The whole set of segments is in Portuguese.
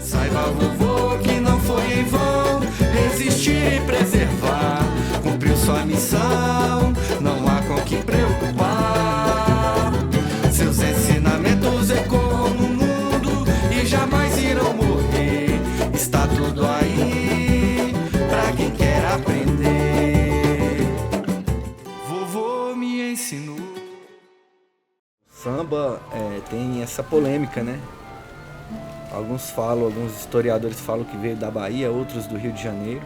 Saiba, vovô, que não foi em vão resistir e preservar. Cumpriu sua missão, não há com que preocupar. Seus ensinamentos ecoam no mundo e jamais irão morrer. Está tudo aí pra quem quer aprender. Vovô me ensinou. Samba tem essa polêmica, né? Alguns historiadores falam que veio da Bahia, outros do Rio de Janeiro.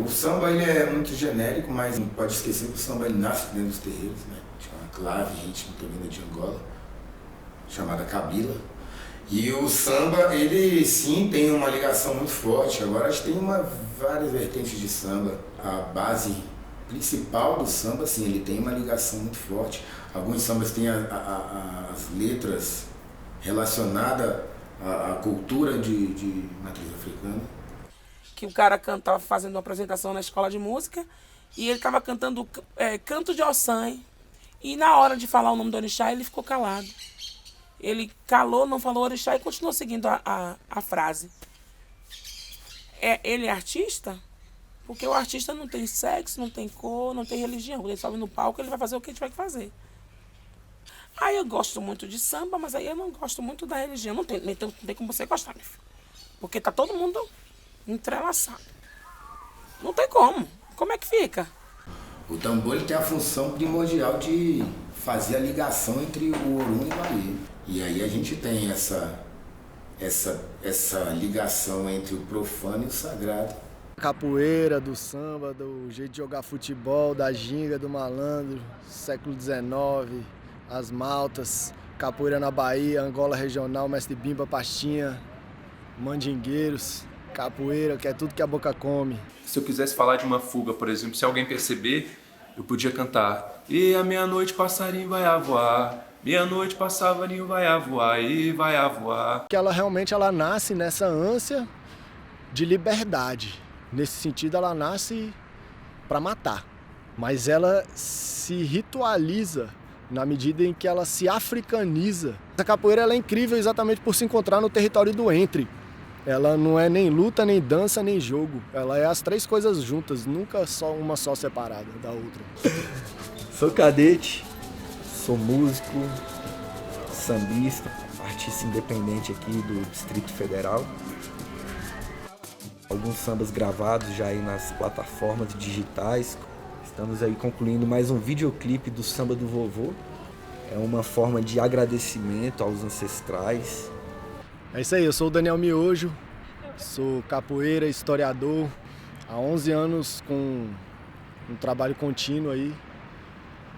O samba ele é muito genérico, mas não pode esquecer que o samba ele nasce dentro dos terreiros, né? Tinha uma clave, ritmo que vinda de Angola, chamada cabila. E o samba, ele sim tem uma ligação muito forte. Agora a gente tem várias vertentes de samba. A base principal do samba, sim, ele tem uma ligação muito forte. Alguns sambas têm as letras relacionadas à cultura de matriz africana. Que o cara estava fazendo uma apresentação na escola de música e ele estava cantando Canto de Ossan. E na hora de falar o nome do orixá, ele ficou calado. Ele calou, não falou orixá e continuou seguindo a frase. Ele é artista? Porque o artista não tem sexo, não tem cor, não tem religião. Ele sobe no palco, ele vai fazer o que ele tiver que fazer. Aí eu gosto muito de samba, mas aí eu não gosto muito da religião. Não tem como você gostar, meu filho. Porque tá todo mundo entrelaçado. Não tem como. Como é que fica? O tambor ele tem a função primordial de fazer a ligação entre o Orum e o Bahia. E aí a gente tem essa ligação entre o profano e o sagrado. Capoeira, do samba, do jeito de jogar futebol, da ginga, do malandro, século XIX, as maltas, capoeira na Bahia, Angola regional, mestre Bimba, pastinha, mandingueiros, capoeira, que é tudo que a boca come. Se eu quisesse falar de uma fuga, por exemplo, se alguém perceber, eu podia cantar: e a meia-noite passarinho vai a voar, meia-noite passarinho vai a voar, e vai a voar. Que ela realmente nasce nessa ânsia de liberdade. Nesse sentido, ela nasce para matar, mas ela se ritualiza na medida em que ela se africaniza. A capoeira ela é incrível exatamente por se encontrar no território do entre. Ela não é nem luta, nem dança, nem jogo. Ela é as três coisas juntas, nunca só uma só separada da outra. Sou cadete, sou músico, sambista, artista independente aqui do Distrito Federal. Alguns sambas gravados já aí nas plataformas digitais. Estamos aí concluindo mais um videoclipe do Samba do Vovô. É uma forma de agradecimento aos ancestrais. É isso aí, eu sou o Daniel Miojo, sou capoeira, historiador, há 11 anos com um trabalho contínuo aí,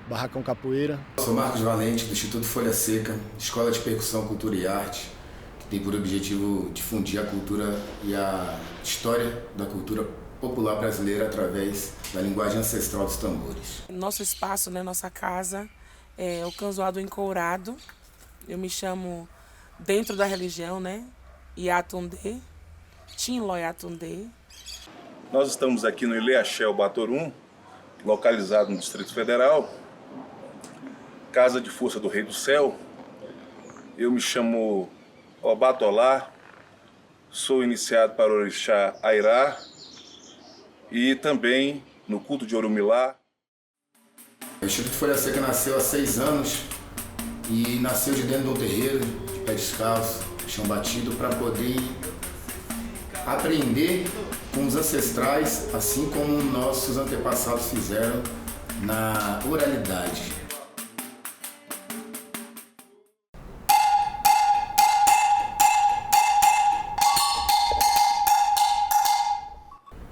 Barracão Capoeira. Sou Marcos Valente, do Instituto Folha Seca, Escola de Percussão, Cultura e Arte, que tem por objetivo difundir a cultura e a história da cultura popular brasileira através da linguagem ancestral dos tambores. Nosso espaço, né, nossa casa, é o Canzoado Encourado. Eu me chamo, dentro da religião, né, Iatundê, Tinló Iatundê. Nós estamos aqui no Ilhéachel Batorum, localizado no Distrito Federal, Casa de Força do Rei do Céu. Eu me chamo Obatolá, sou iniciado para o orixá Airá e também no culto de Orumilá. O Instituto Folha Seca nasceu há 6 anos e nasceu de dentro de um terreiro, de pé descalço, chão batido, para poder aprender com os ancestrais, assim como nossos antepassados fizeram na oralidade.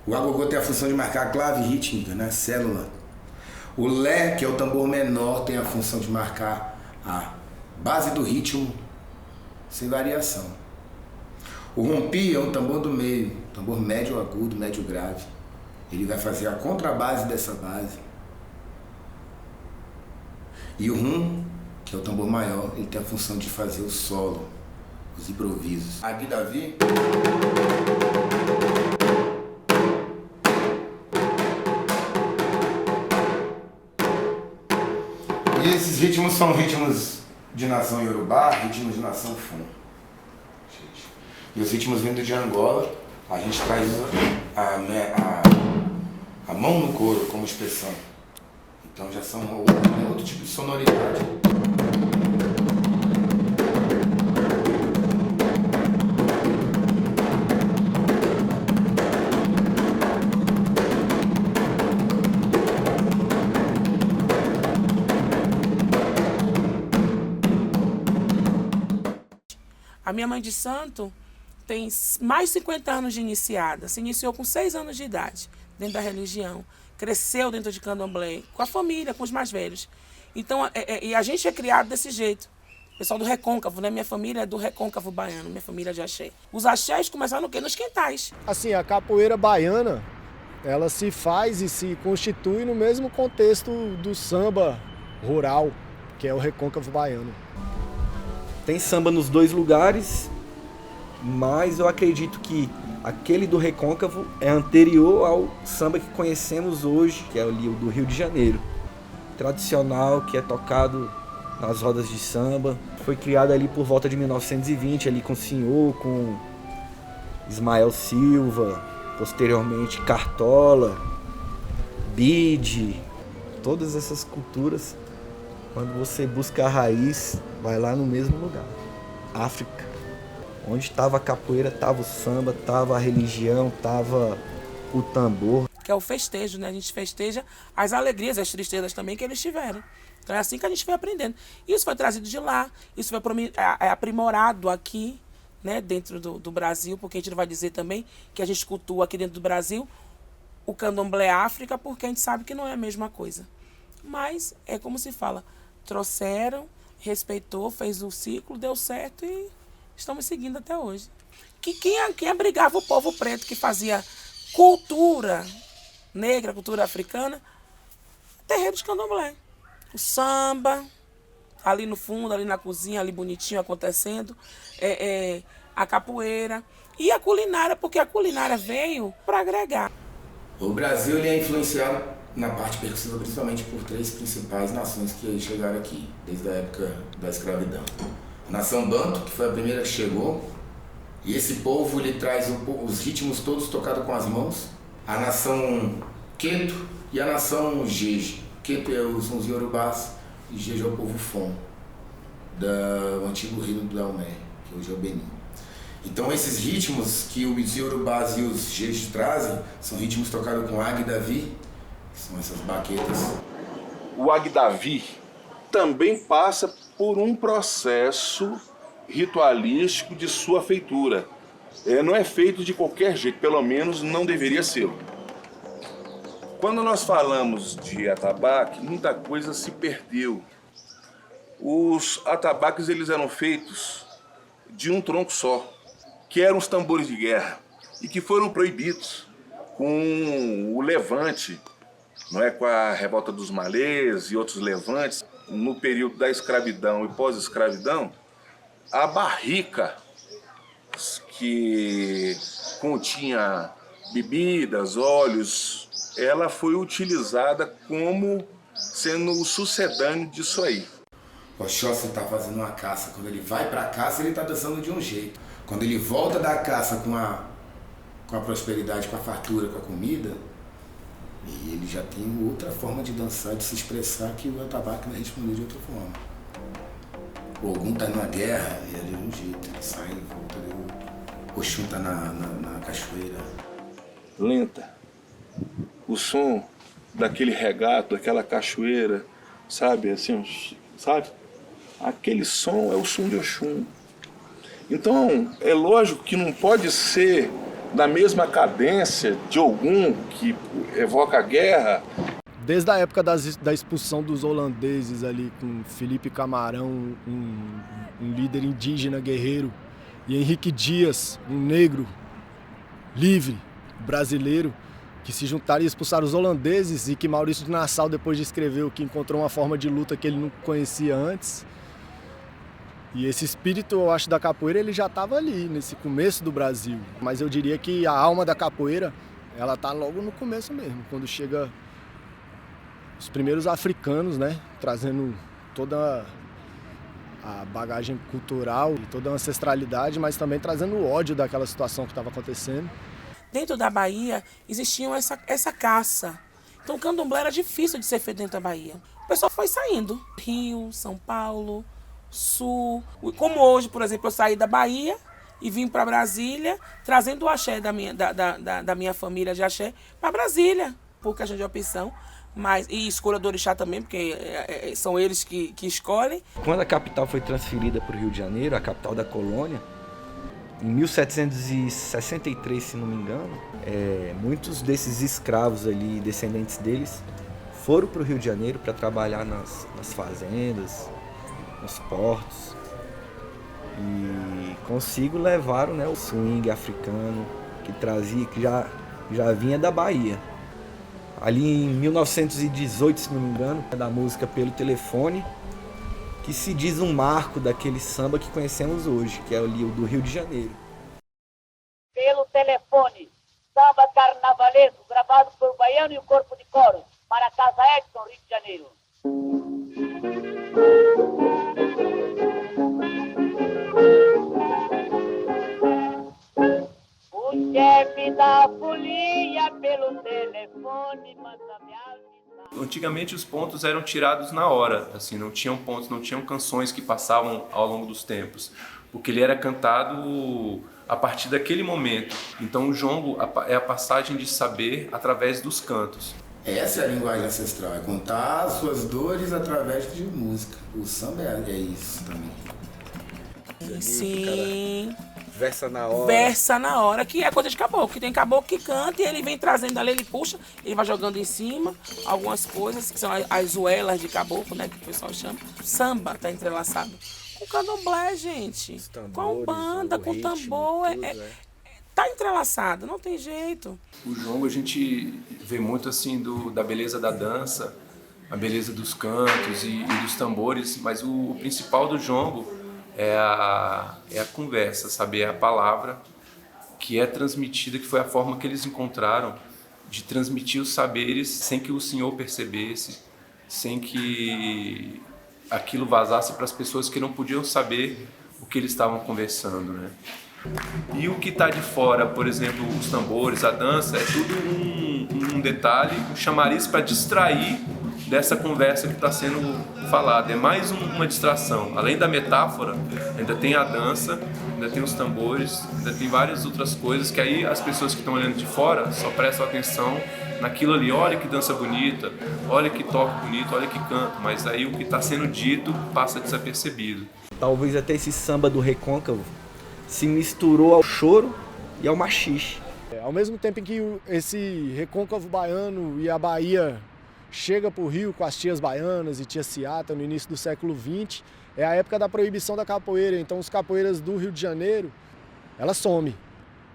O agogô tem a função de marcar a clave rítmica, né? Célula. O lé, que é o tambor menor, tem a função de marcar a base do ritmo sem variação. O rompi é um tambor do meio, tambor médio agudo, médio grave. Ele vai fazer a contrabase dessa base. E o rum, que é o tambor maior, ele tem a função de fazer o solo, os improvisos. Aqui, Davi. E esses ritmos são ritmos de nação Yorubá, ritmos de nação Fon. E os ritmos vindo de Angola, a gente traz a mão no couro como expressão. Então já são outro tipo de sonoridade. A minha mãe de santo tem mais de 50 anos de iniciada. Se iniciou com 6 anos de idade, dentro da religião. Cresceu dentro de candomblé, com a família, com os mais velhos. Então, e a gente é criado desse jeito. O pessoal do recôncavo, né? Minha família é do recôncavo baiano, minha família é de axé. Os axés começaram no quê? Nos quintais. Assim, a capoeira baiana, ela se faz e se constitui no mesmo contexto do samba rural, que é o recôncavo baiano. Tem samba nos dois lugares, mas eu acredito que aquele do recôncavo é anterior ao samba que conhecemos hoje, que é o do Rio de Janeiro. Tradicional, que é tocado nas rodas de samba. Foi criado ali por volta de 1920, ali com o Senhor, com Ismael Silva, posteriormente Cartola, Bide, todas essas culturas. Quando você busca a raiz, vai lá no mesmo lugar, África. Onde estava a capoeira, estava o samba, estava a religião, estava o tambor. Que é o festejo, né? A gente festeja as alegrias, as tristezas também que eles tiveram. Então é assim que a gente foi aprendendo. Isso foi trazido de lá, isso foi aprimorado aqui, né? Dentro do Brasil, porque a gente não vai dizer também que a gente cultua aqui dentro do Brasil o candomblé África, porque a gente sabe que não é a mesma coisa. Mas é como se fala, trouxeram, respeitou, fez o ciclo, deu certo e estamos seguindo até hoje. Quem abrigava o povo preto que fazia cultura negra, cultura africana, terreiro de candomblé. O samba, ali no fundo, ali na cozinha, ali bonitinho acontecendo, a capoeira e a culinária, porque a culinária veio para agregar. O Brasil ele é influenciado na parte percussiva principalmente por 3 principais nações que chegaram aqui, desde a época da escravidão. A nação Banto, que foi a primeira que chegou, e esse povo ele traz os ritmos todos tocados com as mãos. A nação Queto e a nação Jeje. Queto são os Yorubás e Jeje é o povo Fon, do antigo reino do Daomé, que hoje é o Benin. Então esses ritmos que os Yorubás e os Jeje trazem são ritmos tocados com Agdavi, que são essas baquetas. O Agdavi também passa por um processo ritualístico de sua feitura. Não é feito de qualquer jeito, pelo menos não deveria ser. Quando nós falamos de atabaque, muita coisa se perdeu. Os atabaques eles eram feitos de um tronco só, que eram os tambores de guerra, e que foram proibidos com o levante, não é, com a revolta dos malês e outros levantes, no período da escravidão e pós-escravidão. A barrica que continha bebidas, óleos, ela foi utilizada como sendo o sucedâneo disso aí. O Oxóssi está fazendo uma caça, quando ele vai para a caça ele está dançando de um jeito. Quando ele volta da caça com a prosperidade, com a fartura, com a comida, e ele já tem outra forma de dançar, de se expressar, que o atabaque vai responder de outra forma. O Ogum tá numa guerra, ele é de um jeito, ele sai e volta, o Oxum tá na cachoeira. Lenta. O som daquele regato, daquela cachoeira, sabe, assim, sabe? Aquele som é o som de Oxum. Então, é lógico que não pode ser da mesma cadência de Ogum, que evoca a guerra. Desde a época da expulsão dos holandeses ali, com Felipe Camarão, um líder indígena guerreiro, e Henrique Dias, um negro livre, brasileiro, que se juntaram e expulsaram os holandeses, e que Maurício de Nassau depois descreveu que encontrou uma forma de luta que ele não conhecia antes. E esse espírito, eu acho, da capoeira, ele já estava ali, nesse começo do Brasil. Mas eu diria que a alma da capoeira, ela está logo no começo mesmo, quando chega os primeiros africanos, né, trazendo toda a bagagem cultural e toda a ancestralidade, mas também trazendo o ódio daquela situação que estava acontecendo. Dentro da Bahia existia essa caça. Então o candomblé era difícil de ser feito dentro da Bahia. O pessoal foi saindo. Rio, São Paulo, Sul. Como hoje, por exemplo, eu saí da Bahia e vim para Brasília, trazendo o axé da minha família de axé para Brasília, por questão de opção. E escolha do orixá também, porque são eles que escolhem. Quando a capital foi transferida para o Rio de Janeiro, a capital da colônia, em 1763, se não me engano, muitos desses escravos ali, descendentes deles, foram para o Rio de Janeiro para trabalhar nas fazendas, nos portos. E consigo levaram, né, o swing africano que trazia, que já vinha da Bahia. Ali em 1918, se não me engano, da música Pelo Telefone, que se diz um marco daquele samba que conhecemos hoje, que é ali o do Rio de Janeiro. Pelo Telefone, samba carnavalesco, gravado por Baiano e o Corpo de Coro, para a Casa Edson, Rio de Janeiro. O chefe da folia pelo telefone manda me avisar. Antigamente os pontos eram tirados na hora, assim, não tinham pontos, não tinham canções que passavam ao longo dos tempos, porque ele era cantado a partir daquele momento. Então o jongo é a passagem de saber através dos cantos. Essa é a linguagem ancestral, é contar as suas dores através de música. O samba é isso também. Sim. Versa na hora. Versa na hora, que é coisa de caboclo. Que tem caboclo que canta e ele vem trazendo ali, ele puxa, ele vai jogando em cima algumas coisas, que são as zuelas de caboclo, né, que o pessoal chama. Samba tá entrelaçado com candomblé, gente. Tambores, com banda, com ritmo, tambor. tudo, Tá entrelaçado, não tem jeito. O jongo a gente vê muito assim da beleza da dança, a beleza dos cantos e dos tambores, mas o principal do jongo é a conversa, sabe? É a palavra que é transmitida, que foi a forma que eles encontraram de transmitir os saberes sem que o Senhor percebesse, sem que aquilo vazasse para as pessoas que não podiam saber o que eles estavam conversando, né? E o que está de fora, por exemplo, os tambores, a dança, é tudo um detalhe, um chamariz para distrair dessa conversa que está sendo falada. É mais uma distração. Além da metáfora, ainda tem a dança, ainda tem os tambores, ainda tem várias outras coisas que aí as pessoas que estão olhando de fora só prestam atenção naquilo ali. Olha que dança bonita, olha que toque bonito, olha que canto. Mas aí o que está sendo dito passa desapercebido. Talvez até esse samba do Recôncavo se misturou ao choro e ao machixe. Ao mesmo tempo em que esse recôncavo baiano e a Bahia chega para o Rio com as tias baianas e tia Ciata no início do século XX, é a época da proibição da capoeira. Então os capoeiras do Rio de Janeiro, ela some.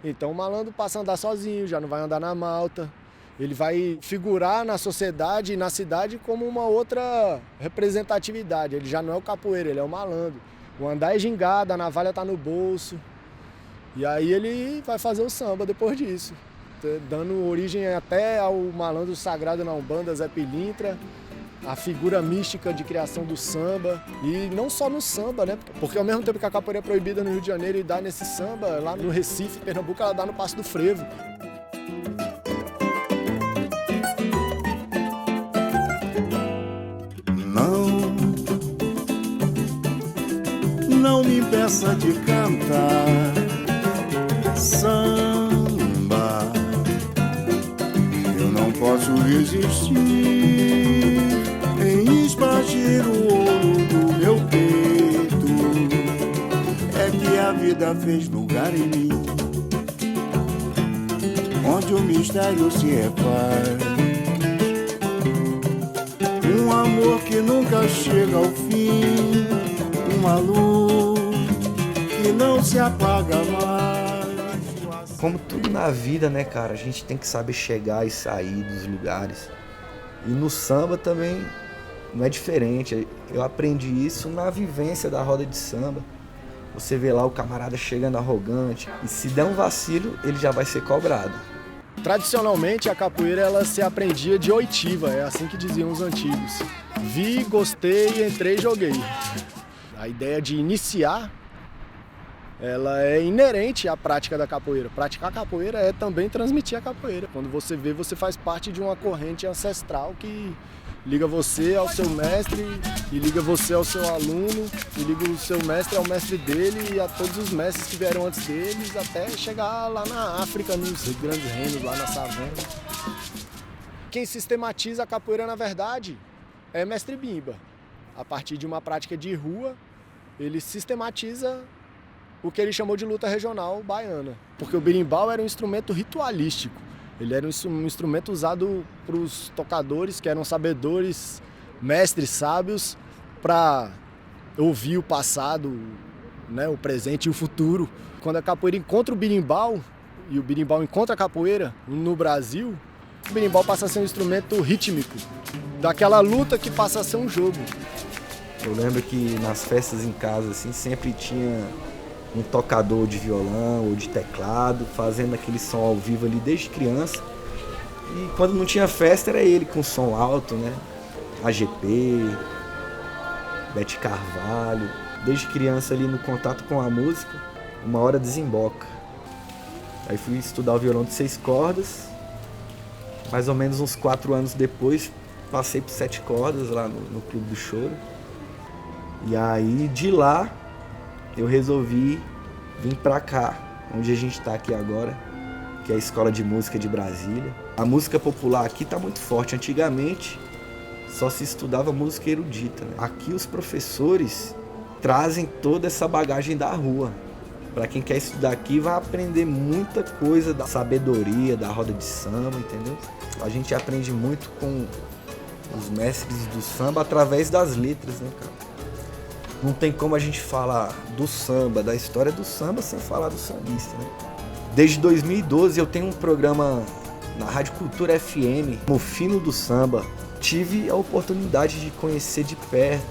Então o malandro passa a andar sozinho, já não vai andar na malta. Ele vai figurar na sociedade e na cidade como uma outra representatividade. Ele já não é o capoeira, ele é o malandro. O andar é gingado, a navalha tá no bolso. E aí ele vai fazer o samba depois disso, dando origem até ao malandro sagrado na Umbanda, Zé Pilintra, a figura mística de criação do samba. E não só no samba, né? Porque ao mesmo tempo que a capoeira é proibida no Rio de Janeiro e dá nesse samba, lá no Recife, Pernambuco, ela dá no Passo do Frevo. Não me impeça de cantar samba. Eu não posso resistir em espargir o ouro do meu peito. É que a vida fez lugar em mim, onde o mistério se refaz. Um amor que nunca chega ao fim, uma luz que não se apaga mais. Como tudo na vida, né, cara, a gente tem que saber chegar e sair dos lugares. E no samba também não é diferente. Eu aprendi isso na vivência da roda de samba. Você vê lá o camarada chegando arrogante e se der um vacilo, ele já vai ser cobrado. Tradicionalmente, a capoeira ela se aprendia de oitiva, é assim que diziam os antigos. Vi, gostei, entrei e joguei. A ideia de iniciar, ela é inerente à prática da capoeira. Praticar capoeira é também transmitir a capoeira. Quando você vê, você faz parte de uma corrente ancestral que liga você ao seu mestre, e liga você ao seu aluno, e liga o seu mestre ao mestre dele e a todos os mestres que vieram antes deles, até chegar lá na África, nos grandes reinos, lá na savana. Quem sistematiza a capoeira, na verdade, é Mestre Bimba. A partir de uma prática de rua, ele sistematiza o que ele chamou de luta regional baiana. Porque o berimbau era um instrumento ritualístico. Ele era um instrumento usado para os tocadores, que eram sabedores, mestres sábios, para ouvir o passado, né, o presente e o futuro. Quando a capoeira encontra o berimbau, e o berimbau encontra a capoeira no Brasil, o berimbau passa a ser um instrumento rítmico, daquela luta que passa a ser um jogo. Eu lembro que nas festas em casa, assim, sempre tinha um tocador de violão ou de teclado, fazendo aquele som ao vivo ali desde criança. E quando não tinha festa, era ele com som alto, né? AGP, Bete Carvalho. Desde criança ali no contato com a música, uma hora desemboca. Aí fui estudar o violão de 6 cordas. Mais ou menos uns 4 anos depois, passei por 7 cordas lá no Clube do Choro. E aí, de lá, eu resolvi vir pra cá, onde a gente tá aqui agora, que é a Escola de Música de Brasília. A música popular aqui tá muito forte. Antigamente, só se estudava música erudita, né? Aqui os professores trazem toda essa bagagem da rua. Para quem quer estudar aqui, vai aprender muita coisa da sabedoria, da roda de samba, entendeu? A gente aprende muito com os mestres do samba através das letras, né, cara? Não tem como a gente falar do samba, da história do samba, sem falar do sambista, né? Desde 2012 eu tenho um programa na Rádio Cultura FM, no Fino do Samba. Tive a oportunidade de conhecer de perto,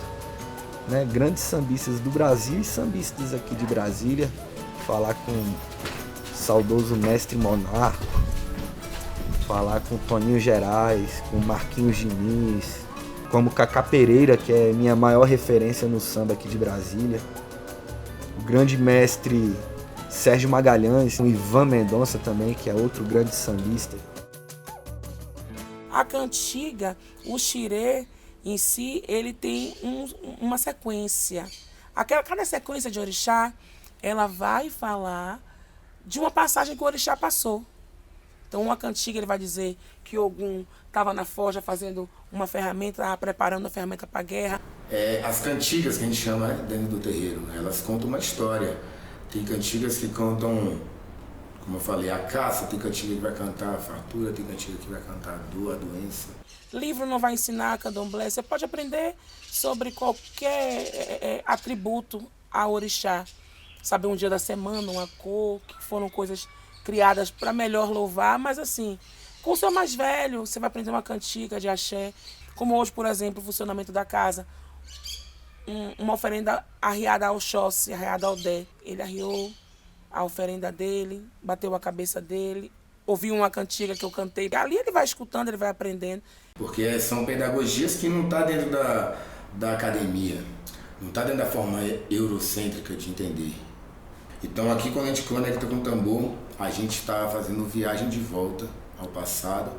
né, grandes sambistas do Brasil e sambistas aqui de Brasília. Falar com o saudoso mestre Monarco, falar com o Toninho Gerais, com o Marquinhos Diniz, como Cacá Pereira, que é minha maior referência no samba aqui de Brasília, o grande mestre Sérgio Magalhães, o Ivan Mendonça também, que é outro grande sambista. A cantiga, o xirê em si, ele tem uma sequência. Cada sequência de orixá, ela vai falar de uma passagem que o orixá passou. Então, uma cantiga, ele vai dizer que Ogum estava na forja fazendo uma ferramenta, estava preparando a ferramenta para a guerra. As cantigas que a gente chama, né, dentro do terreiro, né, elas contam uma história. Tem cantigas que contam, como eu falei, a caça, tem cantiga que vai cantar a fartura, tem cantiga que vai cantar a dor, a doença. Livro não vai ensinar candomblé, você pode aprender sobre qualquer atributo a orixá. Saber um dia da semana, uma cor, que foram coisas criadas para melhor louvar, mas assim, com o seu mais velho, você vai aprender uma cantiga de axé, como hoje, por exemplo, o funcionamento da casa. Uma oferenda arriada ao Oxóssi, arriada ao Dé. Ele arriou a oferenda dele, bateu a cabeça dele, ouviu uma cantiga que eu cantei. Ali ele vai escutando, ele vai aprendendo. Porque são pedagogias que não estão dentro da academia, não está dentro da forma eurocêntrica de entender. Então aqui, quando a gente conecta com o tambor, a gente está fazendo viagem de volta ao passado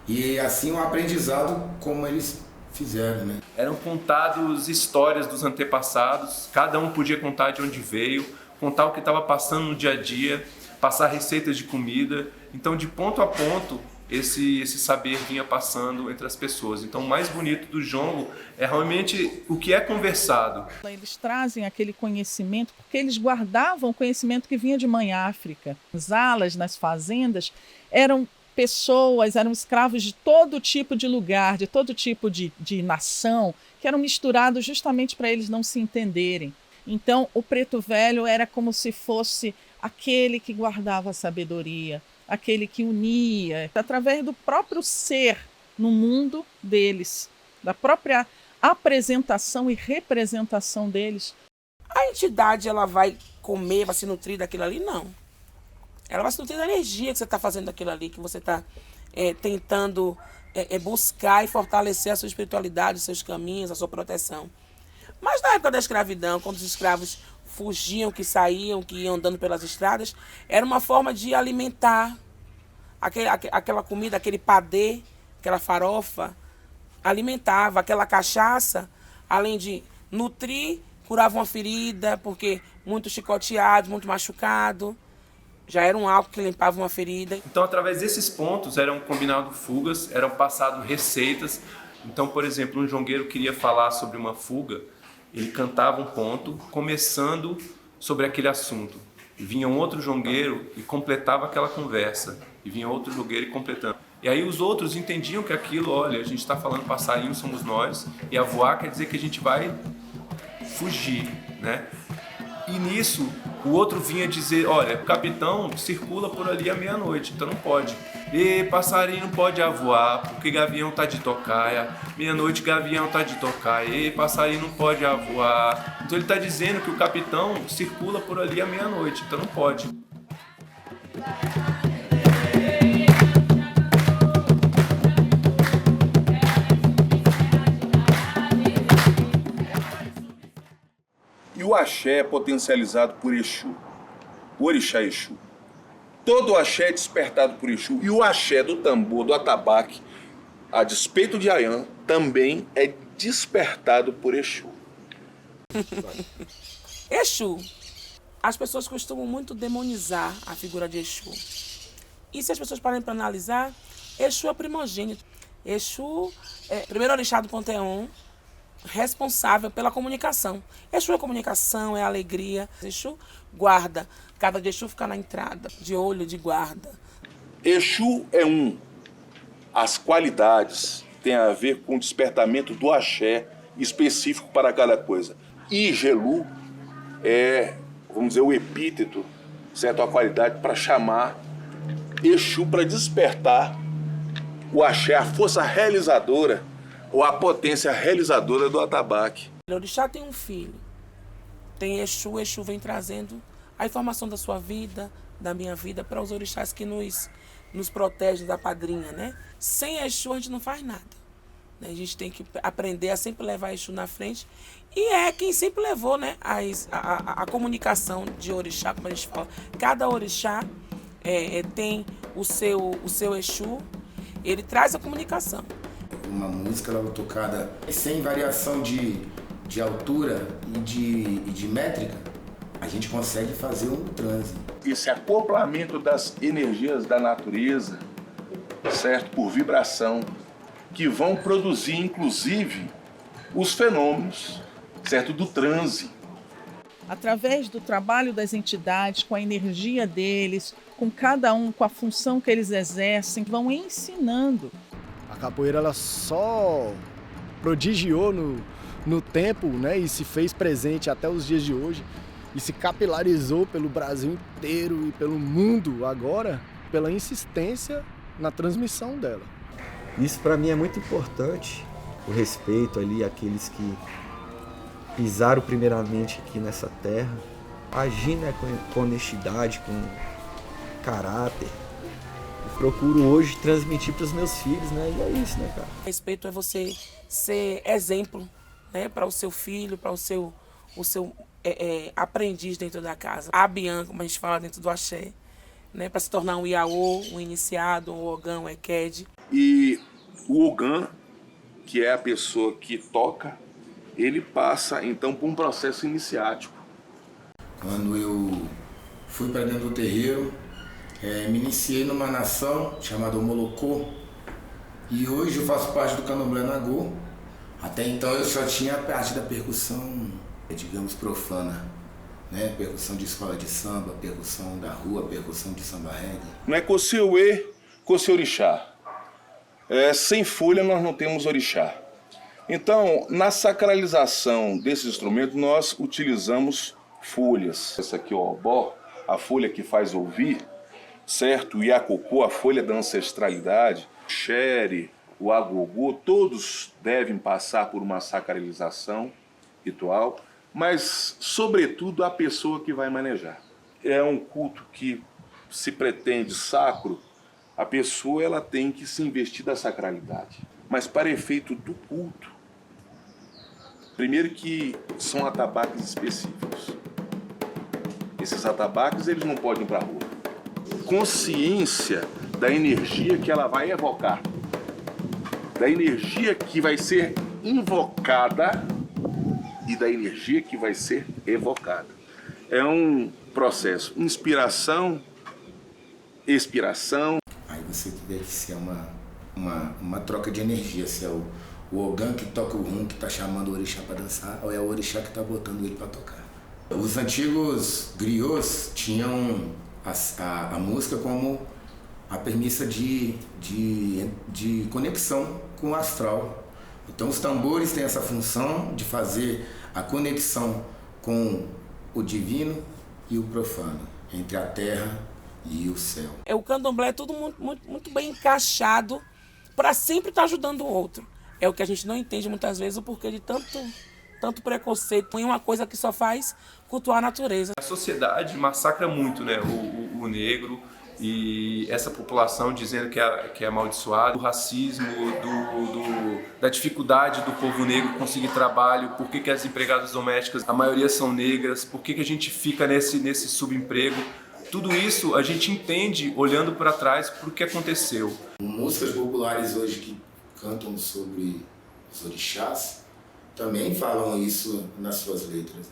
e assim um aprendizado como eles fizeram, né? Eram contadas histórias dos antepassados, cada um podia contar de onde veio, contar o que estava passando no dia a dia, passar receitas de comida. Então, de ponto a ponto, esse saber vinha passando entre as pessoas. Então, o mais bonito do jongo é realmente o que é conversado. Eles trazem aquele conhecimento, porque eles guardavam o conhecimento que vinha de Mãe África. As alas, nas fazendas, eram pessoas, eram escravos de todo tipo de lugar, de todo tipo de nação, que eram misturados justamente para eles não se entenderem. Então, o preto velho era como se fosse aquele que guardava a sabedoria, aquele que unia, através do próprio ser no mundo deles, da própria apresentação e representação deles. A entidade, ela vai comer, vai se nutrir daquilo ali? Não. Ela vai se nutrir da energia que você está fazendo daquilo ali, que você está tentando buscar e fortalecer a sua espiritualidade, os seus caminhos, a sua proteção. Mas na época da escravidão, quando os escravos fugiam, que saíam, que iam andando pelas estradas, era uma forma de alimentar aquela comida, aquele padê, aquela farofa, alimentava. Aquela cachaça, além de nutrir, curava uma ferida, porque muito chicoteado, muito machucado. Já era um álcool que limpava uma ferida. Então, através desses pontos, eram combinados fugas, eram passadas receitas. Então, por exemplo, um jongueiro queria falar sobre uma fuga, ele cantava um ponto, começando sobre aquele assunto. E vinha um outro jongueiro e completava aquela conversa. E vinha outro jongueiro e completando. E aí os outros entendiam que aquilo, olha, a gente está falando passarinho, somos nós, e a voar quer dizer que a gente vai fugir, né? E nisso, o outro vinha dizer, olha, o capitão circula por ali à meia-noite, então não pode. E passarinho não pode avoar, porque gavião tá de tocaia. Meia-noite, gavião tá de tocaia. E passarinho não pode avoar. Então ele tá dizendo que o capitão circula por ali à meia-noite, então não pode. E o axé é potencializado por Exu, o orixá Exu. Todo o axé é despertado por Exu. E o axé do tambor, do atabaque, a despeito de Ayã, também é despertado por Exu. Exu. As pessoas costumam muito demonizar a figura de Exu. E se as pessoas pararem para analisar, Exu é primogênito. Exu é o primeiro orixá do panteão, responsável pela comunicação. Exu é comunicação, é alegria. Exu guarda. Cada de Exu fica na entrada, de olho, de guarda. Exu é um. As qualidades têm a ver com o despertamento do axé específico para cada coisa. E Gelu é, vamos dizer, o epíteto, certo? A qualidade para chamar Exu para despertar o axé, a força realizadora ou a potência realizadora do atabaque. O orixá tem um filho, tem Exu, Exu vem trazendo a informação da sua vida, da minha vida, para os orixás que nos protegem da padrinha, né? Sem Exu a gente não faz nada. A gente tem que aprender a sempre levar Exu na frente. E é quem sempre levou, né, a comunicação de orixá, como a gente fala. Cada orixá tem o seu Exu, ele traz a comunicação. Uma música ela é tocada sem variação de altura e de métrica, a gente consegue fazer um transe. Esse acoplamento das energias da natureza, certo? Por vibração, que vão produzir, inclusive, os fenômenos, certo? Do transe. Através do trabalho das entidades, com a energia deles, com cada um, com a função que eles exercem, vão ensinando. A capoeira ela só prodigiou no tempo, né, e se fez presente até os dias de hoje e se capilarizou pelo Brasil inteiro e pelo mundo agora pela insistência na transmissão dela. Isso para mim é muito importante, o respeito ali àqueles que pisaram primeiramente aqui nessa terra, agir, né, com honestidade, com caráter. Eu procuro hoje transmitir para os meus filhos, né? E é isso, né, cara? Respeito é você ser exemplo, né, para o seu filho, para o seu aprendiz dentro da casa. A Bian, como a gente fala dentro do axé, né, para se tornar um Iaô, um iniciado, um Ogã, um Eked. E o Ogã, que é a pessoa que toca, ele passa então por um processo iniciático. Quando eu fui para dentro do terreiro, me iniciei numa nação chamada Molocô, e hoje eu faço parte do Candomblé Nagô. Até então eu só tinha a parte da percussão, digamos, profana, né? Percussão de escola de samba, percussão da rua, percussão de samba reggae. Não é Kociuê, Kociorixá. Sem folha nós não temos orixá. Então, na sacralização desse instrumento, nós utilizamos folhas. Essa aqui é o obó, a folha que faz ouvir, certo? O iacocô, a folha da ancestralidade, o xere, o agogô, todos devem passar por uma sacralização ritual, mas, sobretudo, a pessoa que vai manejar. É um culto que se pretende sacro, a pessoa ela tem que se investir da sacralidade. Mas, para efeito do culto, Primeiro que são atabaques específicos. Esses atabaques, eles não podem ir para a rua. Consciência da energia que ela vai evocar. Da energia que vai ser invocada e da energia que vai ser evocada. É um processo, inspiração, expiração. Aí você vê que se é uma troca de energia, se é o Ogã que toca o rum, que está chamando o orixá para dançar, ou é o orixá que está botando ele para tocar. Os antigos griots tinham a música como a premissa de conexão com o astral. Então os tambores têm essa função de fazer a conexão com o divino e o profano, entre a terra e o céu. O candomblé é tudo muito bem encaixado para sempre estar ajudando o outro. É o que a gente não entende muitas vezes, o porquê de tanto preconceito em uma coisa que só faz cultuar a natureza. A sociedade massacra muito, né, o negro e essa população dizendo que é amaldiçoado, o racismo, da dificuldade do povo negro conseguir trabalho, por que as empregadas domésticas, a maioria são negras, por que a gente fica nesse subemprego. Tudo isso a gente entende olhando para trás para o que aconteceu. Músicas populares hoje que cantam sobre os orixás também falam isso nas suas letras,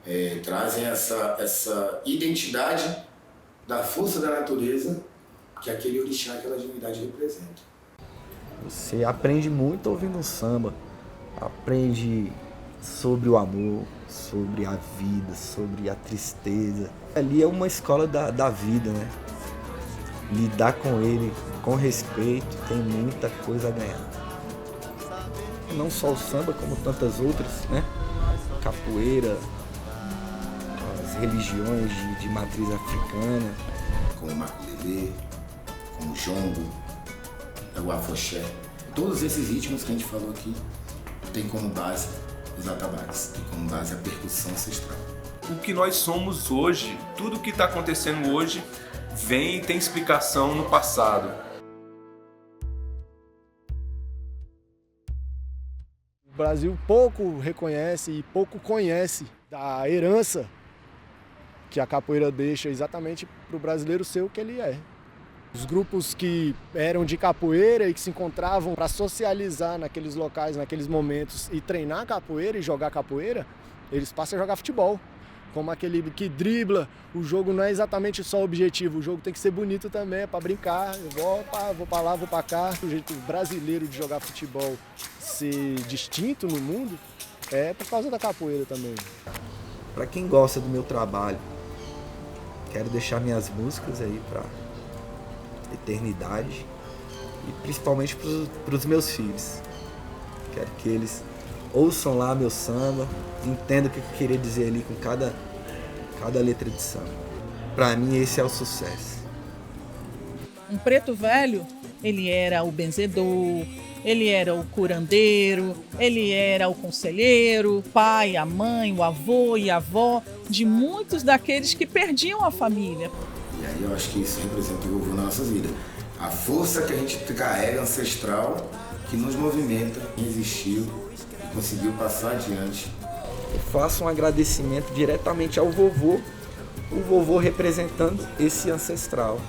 né? Trazem essa identidade da força da natureza que aquele orixá, aquela divindade representa. Você aprende muito ouvindo um samba, aprende sobre o amor, sobre a vida, sobre a tristeza. Ali é uma escola da vida, né? Lidar com ele com respeito, tem muita coisa a ganhar. Não só o samba, como tantas outras, né? Capoeira, as religiões de matriz africana. Como o maculelê, como o jongo, o afoxé. Todos esses ritmos que a gente falou aqui tem como base os atabaques, tem como base a percussão ancestral. O que nós somos hoje, tudo o que está acontecendo hoje, vem e tem explicação no passado. O Brasil pouco reconhece e pouco conhece da herança que a capoeira deixa exatamente para o brasileiro ser o que ele é. Os grupos que eram de capoeira e que se encontravam para socializar naqueles locais, naqueles momentos e treinar capoeira e jogar capoeira, eles passam a jogar futebol. Como aquele que dribla, o jogo não é exatamente só objetivo, o jogo tem que ser bonito também, é para brincar, eu vou para lá, vou para cá. O jeito brasileiro de jogar futebol ser distinto no mundo é por causa da capoeira também. Para quem gosta do meu trabalho, quero deixar minhas músicas aí para eternidade e principalmente para os meus filhos. Quero que eles ouçam lá meu samba, entendam o que eu queria dizer ali com cada letra de samba. Para mim esse é o sucesso. Um preto velho, ele era o benzedor, ele era o curandeiro, ele era o conselheiro, o pai, a mãe, o avô e a avó de muitos daqueles que perdiam a família. E aí eu acho que isso representa o vovô na nossa vida. A força que a gente carrega ancestral, que nos movimenta, existiu e conseguiu passar adiante. Eu faço um agradecimento diretamente ao vovô, o vovô representando esse ancestral.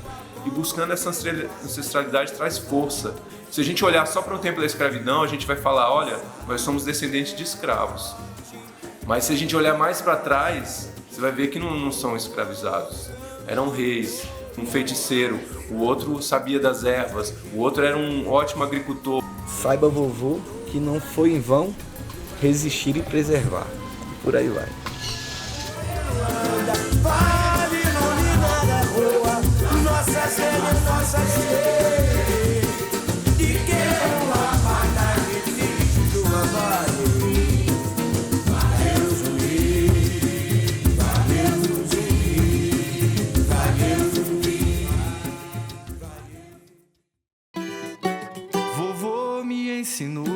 E buscando essa ancestralidade traz força. Se a gente olhar só para o tempo da escravidão, a gente vai falar, olha, nós somos descendentes de escravos. Mas se a gente olhar mais para trás, você vai ver que não são escravizados. Eram reis, um feiticeiro, o outro sabia das ervas, o outro era um ótimo agricultor. Saiba, vovô, que não foi em vão resistir e preservar. E por aí vai. Vovô me ensinou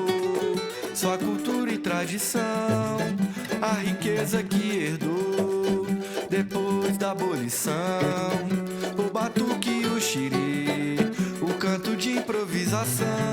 sua cultura e tradição, a riqueza que herdou depois da abolição, o batuque e o xirê, o canto de improvisação.